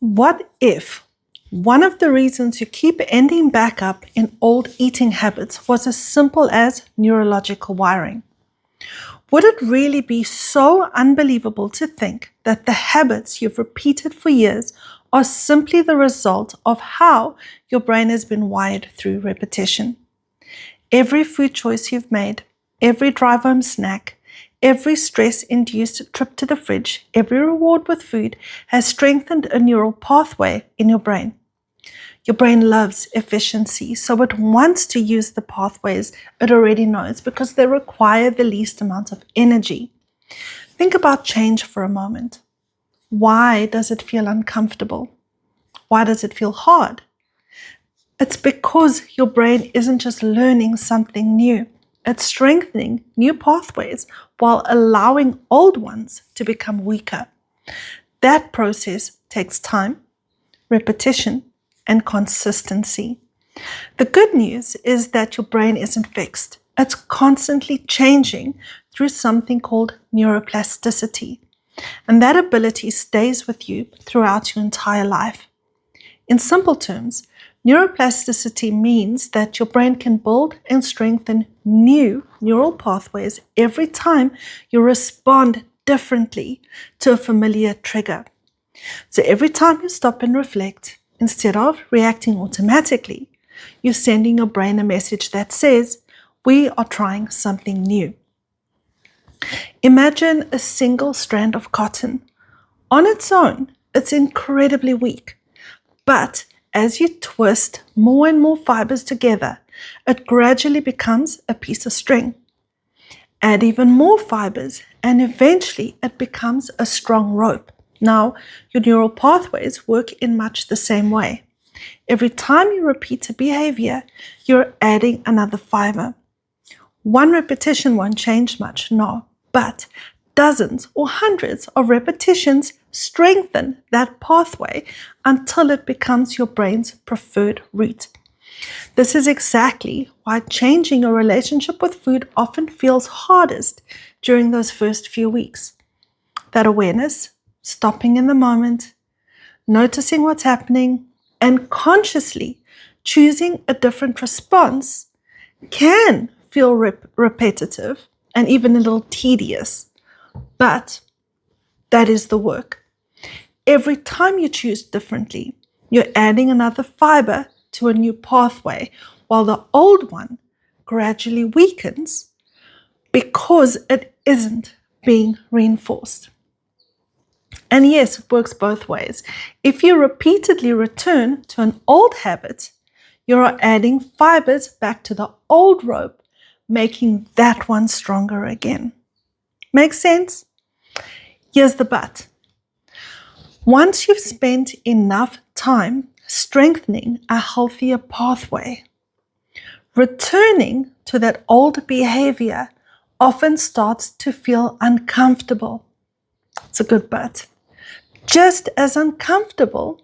What if one of the reasons you keep ending back up in old eating habits was as simple as neurological wiring? Would it really be so unbelievable to think that the habits you've repeated for years are simply the result of how your brain has been wired through repetition? Every food choice you've made, every drive-home snack, every stress-induced trip to the fridge, every reward with food has strengthened a neural pathway in your brain. Your brain loves efficiency, so it wants to use the pathways it already knows because they require the least amount of energy. Think about change for a moment. Why does it feel uncomfortable? Why does it feel hard? It's because your brain isn't just learning something new. It's strengthening new pathways while allowing old ones to become weaker. That process takes time, repetition, and consistency. The good news is that your brain isn't fixed. It's constantly changing through something called neuroplasticity. And that ability stays with you throughout your entire life. In simple terms, neuroplasticity means that your brain can build and strengthen new neural pathways every time you respond differently to a familiar trigger. So every time you stop and reflect, instead of reacting automatically, you're sending your brain a message that says, we are trying something new. Imagine a single strand of cotton. On its own, it's incredibly weak. But as you twist more and more fibers together, it gradually becomes a piece of string. Add even more fibers, and eventually it becomes a strong rope. Now, your neural pathways work in much the same way. Every time you repeat a behavior, you're adding another fiber. One repetition won't change much, no, but dozens or hundreds of repetitions strengthen that pathway until it becomes your brain's preferred route. This is exactly why changing your relationship with food often feels hardest during those first few weeks. That awareness, stopping in the moment, noticing what's happening, and consciously choosing a different response can feel repetitive and even a little tedious, but that is the work. Every time you choose differently, you're adding another fiber to a new pathway, while the old one gradually weakens because it isn't being reinforced. And yes, it works both ways. If you repeatedly return to an old habit, you're adding fibers back to the old rope, making that one stronger again. Make sense? Here's the but. Once you've spent enough time strengthening a healthier pathway, returning to that old behavior often starts to feel uncomfortable. It's a good but. Just as uncomfortable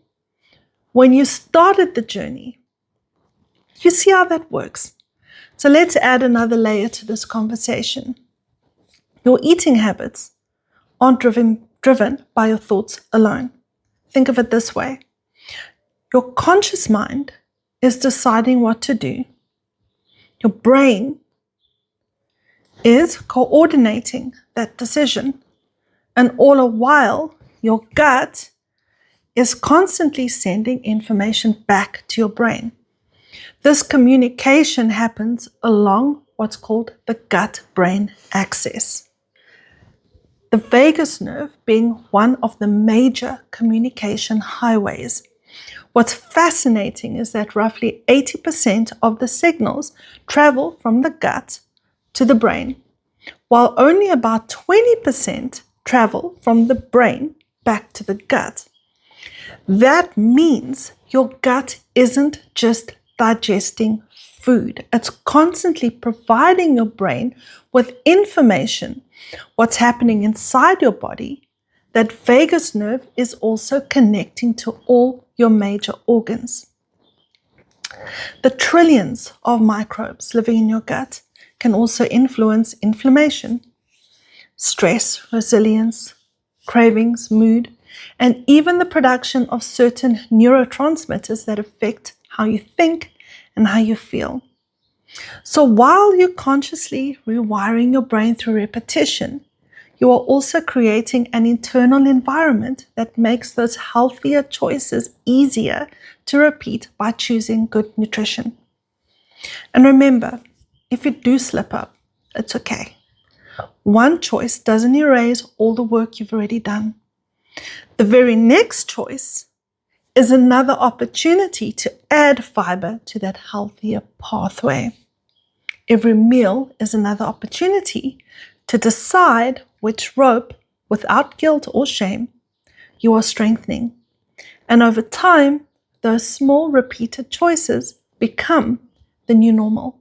when you started the journey. You see how that works? So let's add another layer to this conversation. Your eating habits aren't driven by your thoughts alone. Think of it this way. Your conscious mind is deciding what to do. Your brain is coordinating that decision. And all the while, your gut is constantly sending information back to your brain. This communication happens along what's called the gut-brain axis. The vagus nerve being one of the major communication highways. What's fascinating is that roughly 80% of the signals travel from the gut to the brain, while only about 20% travel from the brain back to the gut. That means your gut isn't just digesting food. It's constantly providing your brain with information, what's happening inside your body. That vagus nerve is also connecting to all your major organs. The trillions of microbes living in your gut can also influence inflammation, stress, resilience, cravings, mood, and even the production of certain neurotransmitters that affect how you think and how you feel. So while you're consciously rewiring your brain through repetition, you are also creating an internal environment that makes those healthier choices easier to repeat by choosing good nutrition. And remember, if you do slip up, it's okay. One choice doesn't erase all the work you've already done. The very next choice is another opportunity to add fiber to that healthier pathway. Every meal is another opportunity to decide which rope, without guilt or shame, you are strengthening. And over time, those small repeated choices become the new normal.